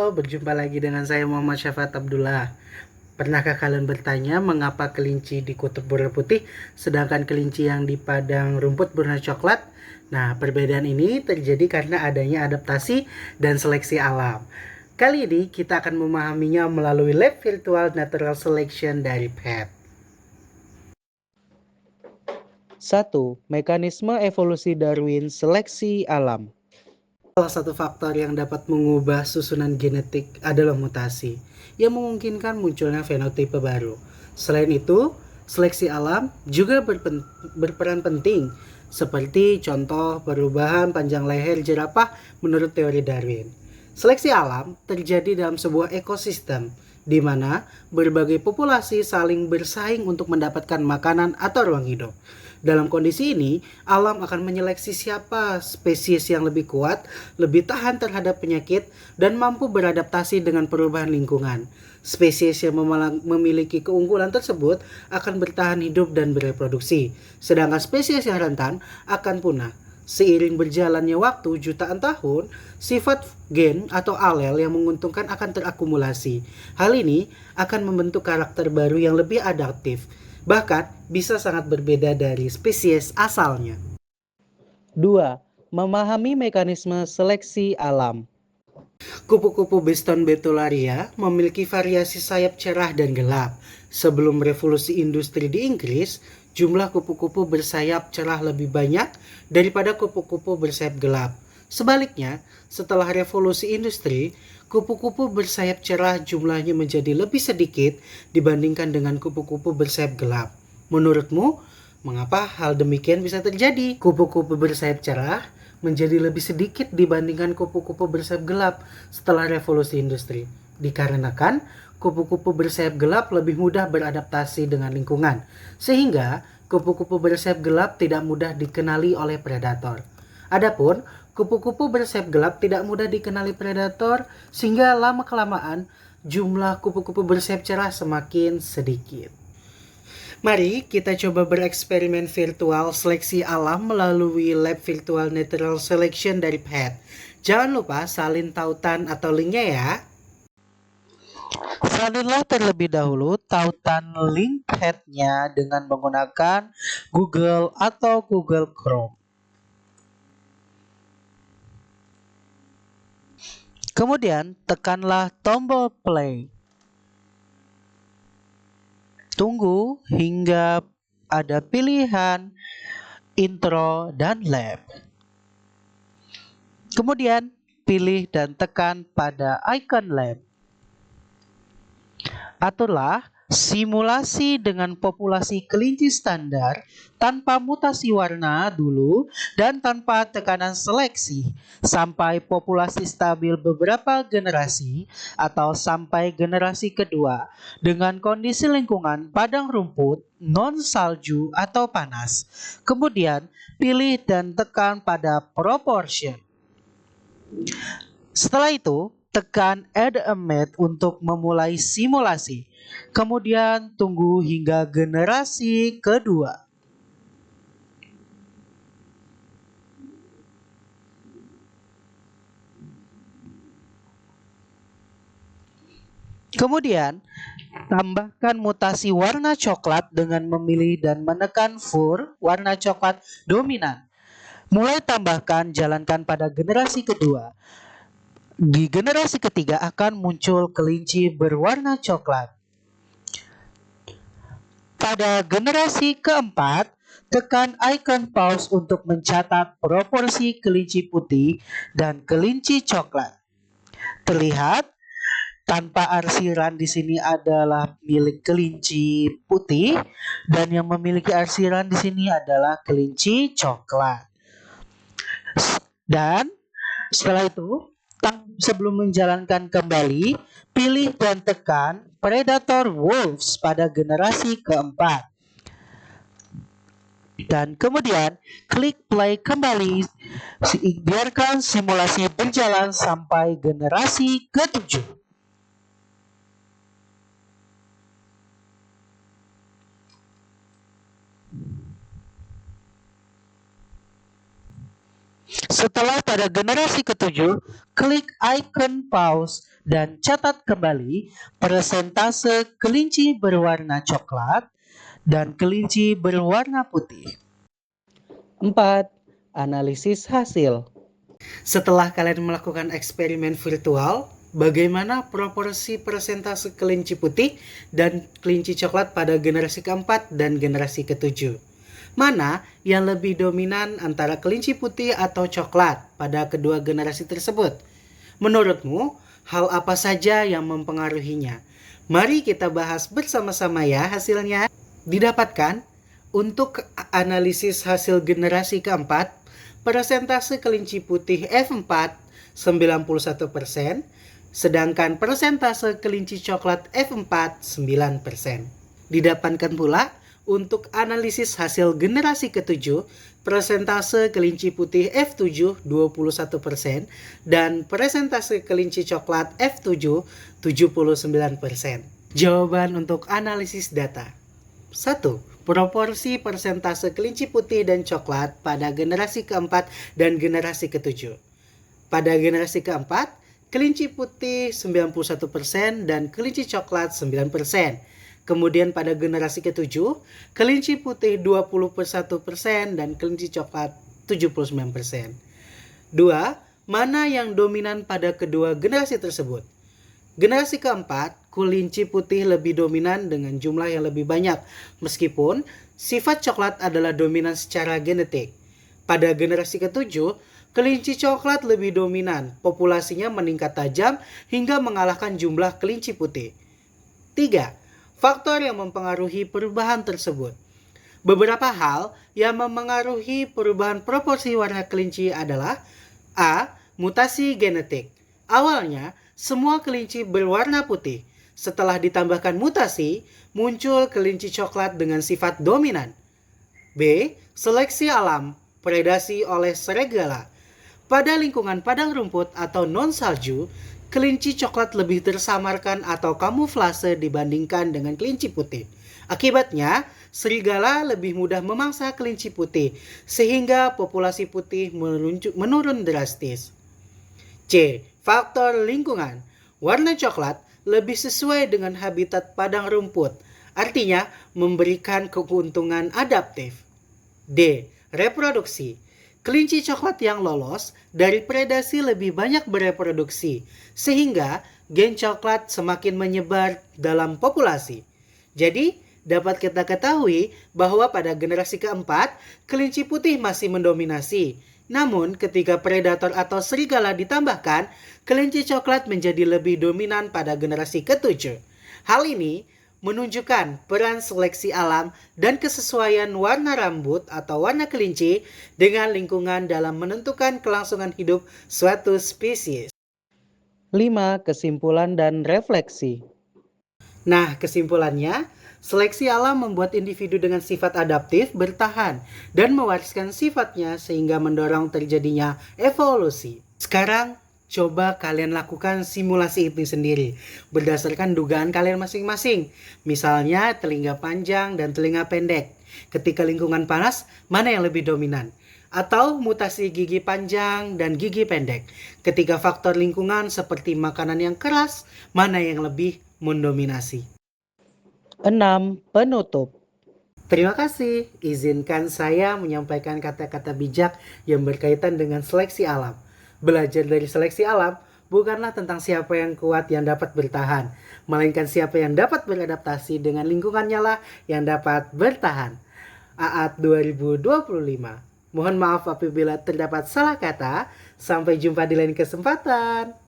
Halo, berjumpa lagi dengan saya Muhammad Syafat Abdullah. Pernahkah kalian bertanya mengapa kelinci di kutub berwarna putih sedangkan kelinci yang di padang rumput berwarna coklat? Nah, perbedaan ini terjadi karena adanya adaptasi dan seleksi alam. Kali ini kita akan memahaminya melalui lab virtual natural selection dari PET. 1. Mekanisme evolusi Darwin seleksi alam. Salah satu faktor yang dapat mengubah susunan genetik adalah mutasi, yang memungkinkan munculnya fenotipe baru. Selain itu, seleksi alam juga berperan penting, seperti contoh perubahan panjang leher jerapah menurut teori Darwin. Seleksi alam terjadi dalam sebuah ekosistem, di mana berbagai populasi saling bersaing untuk mendapatkan makanan atau ruang hidup. Dalam kondisi ini, alam akan menyeleksi siapa spesies yang lebih kuat, lebih tahan terhadap penyakit, dan mampu beradaptasi dengan perubahan lingkungan. Spesies yang memiliki keunggulan tersebut akan bertahan hidup dan bereproduksi, sedangkan spesies yang rentan akan punah. Seiring berjalannya waktu jutaan tahun, sifat gen atau alel yang menguntungkan akan terakumulasi. Hal ini akan membentuk karakter baru yang lebih adaptif, bahkan bisa sangat berbeda dari spesies asalnya. 2. Memahami mekanisme seleksi alam. Kupu-kupu Beston betularia memiliki variasi sayap cerah dan gelap. Sebelum revolusi industri di Inggris, jumlah kupu-kupu bersayap cerah lebih banyak daripada kupu-kupu bersayap gelap. Sebaliknya, setelah revolusi industri, kupu-kupu bersayap cerah jumlahnya menjadi lebih sedikit dibandingkan dengan kupu-kupu bersayap gelap. Menurutmu, mengapa hal demikian bisa terjadi? Kupu-kupu bersayap cerah menjadi lebih sedikit dibandingkan kupu-kupu bersayap gelap setelah revolusi industri. Dikarenakan kupu-kupu bersayap gelap lebih mudah beradaptasi dengan lingkungan, sehingga kupu-kupu bersayap gelap tidak mudah dikenali oleh predator. Adapun kupu-kupu bersayap gelap tidak mudah dikenali predator, sehingga lama-kelamaan jumlah kupu-kupu bersayap cerah semakin sedikit. Mari kita coba bereksperimen virtual seleksi alam melalui lab virtual natural selection dari PET. Jangan lupa salin tautan atau linknya ya. Salinlah terlebih dahulu tautan link PET-nya dengan menggunakan Google atau Google Chrome. Kemudian tekanlah tombol play. Tunggu hingga ada pilihan intro dan lab. Kemudian pilih dan tekan pada icon lab. Aturlah simulasi dengan populasi kelinci standar tanpa mutasi warna dulu dan tanpa tekanan seleksi sampai populasi stabil beberapa generasi atau sampai generasi kedua dengan kondisi lingkungan padang rumput, non salju atau panas. Kemudian pilih dan tekan pada proportion. Setelah itu, tekan Add a Mate untuk memulai simulasi. Kemudian tunggu hingga generasi kedua. Kemudian, tambahkan mutasi warna coklat dengan memilih dan menekan fur warna coklat dominan. Mulai tambahkan, jalankan pada generasi kedua. Di generasi ketiga akan muncul kelinci berwarna coklat. Pada generasi keempat, tekan icon pause untuk mencatat proporsi kelinci putih dan kelinci coklat. Terlihat tanpa arsiran di sini adalah milik kelinci putih dan yang memiliki arsiran di sini adalah kelinci coklat. Dan setelah itu, sebelum menjalankan kembali, pilih dan tekan Predator Wolves pada generasi keempat. Dan kemudian klik play kembali, biarkan simulasi berjalan sampai generasi ke-7. Setelah pada generasi ketujuh, klik icon pause dan catat kembali persentase kelinci berwarna coklat dan kelinci berwarna putih. 4. Analisis hasil. Setelah kalian melakukan eksperimen virtual, bagaimana proporsi persentase kelinci putih dan kelinci coklat pada generasi keempat dan generasi ketujuh? Mana yang lebih dominan antara kelinci putih atau coklat pada kedua generasi tersebut? Menurutmu, hal apa saja yang mempengaruhinya? Mari kita bahas bersama-sama ya hasilnya. Didapatkan untuk analisis hasil generasi keempat, persentase kelinci putih F4 91%, sedangkan persentase kelinci coklat F4 9%. Didapatkan pula untuk analisis hasil generasi ketujuh, persentase kelinci putih F7 21% dan persentase kelinci coklat F7 79%. Jawaban untuk analisis data. 1. Proporsi persentase kelinci putih dan coklat pada generasi keempat dan generasi ketujuh. Pada generasi keempat, kelinci putih 91% dan kelinci coklat 9%. Kemudian pada generasi ketujuh, kelinci putih 21% dan kelinci coklat 79%. 2. Mana yang dominan pada kedua generasi tersebut? Generasi keempat, kelinci putih lebih dominan dengan jumlah yang lebih banyak, meskipun sifat coklat adalah dominan secara genetik. Pada generasi ketujuh, kelinci coklat lebih dominan, populasinya meningkat tajam hingga mengalahkan jumlah kelinci putih. 3. Faktor yang mempengaruhi perubahan tersebut. Beberapa hal yang mempengaruhi perubahan proporsi warna kelinci adalah A. Mutasi genetik. Awalnya, semua kelinci berwarna putih. Setelah ditambahkan mutasi, muncul kelinci coklat dengan sifat dominan. B. Seleksi alam, predasi oleh serigala. Pada lingkungan padang rumput atau non-salju, kelinci coklat lebih tersamarkan atau kamuflase dibandingkan dengan kelinci putih. Akibatnya, serigala lebih mudah memangsa kelinci putih, sehingga populasi putih menurun drastis. C. Faktor lingkungan. Warna coklat lebih sesuai dengan habitat padang rumput, artinya memberikan keuntungan adaptif. D. Reproduksi. Kelinci coklat yang lolos dari predasi lebih banyak bereproduksi, sehingga gen coklat semakin menyebar dalam populasi. Jadi, dapat kita ketahui bahwa pada generasi keempat, kelinci putih masih mendominasi. Namun, ketika predator atau serigala ditambahkan, kelinci coklat menjadi lebih dominan pada generasi ketujuh. Hal ini menunjukkan peran seleksi alam dan kesesuaian warna rambut atau warna kelinci dengan lingkungan dalam menentukan kelangsungan hidup suatu spesies. 5. Kesimpulan dan refleksi. Nah, kesimpulannya, seleksi alam membuat individu dengan sifat adaptif bertahan dan mewariskan sifatnya sehingga mendorong terjadinya evolusi. Sekarang, coba kalian lakukan simulasi ini sendiri berdasarkan dugaan kalian masing-masing. Misalnya telinga panjang dan telinga pendek. Ketika lingkungan panas, mana yang lebih dominan? Atau mutasi gigi panjang dan gigi pendek. Ketika faktor lingkungan seperti makanan yang keras, mana yang lebih mendominasi? 6. Penutup. Terima kasih. Izinkan saya menyampaikan kata-kata bijak yang berkaitan dengan seleksi alam. Belajar dari seleksi alam bukanlah tentang siapa yang kuat yang dapat bertahan, melainkan siapa yang dapat beradaptasi dengan lingkungannya lah yang dapat bertahan. AAT 2025. Mohon maaf apabila terdapat salah kata. Sampai jumpa di lain kesempatan.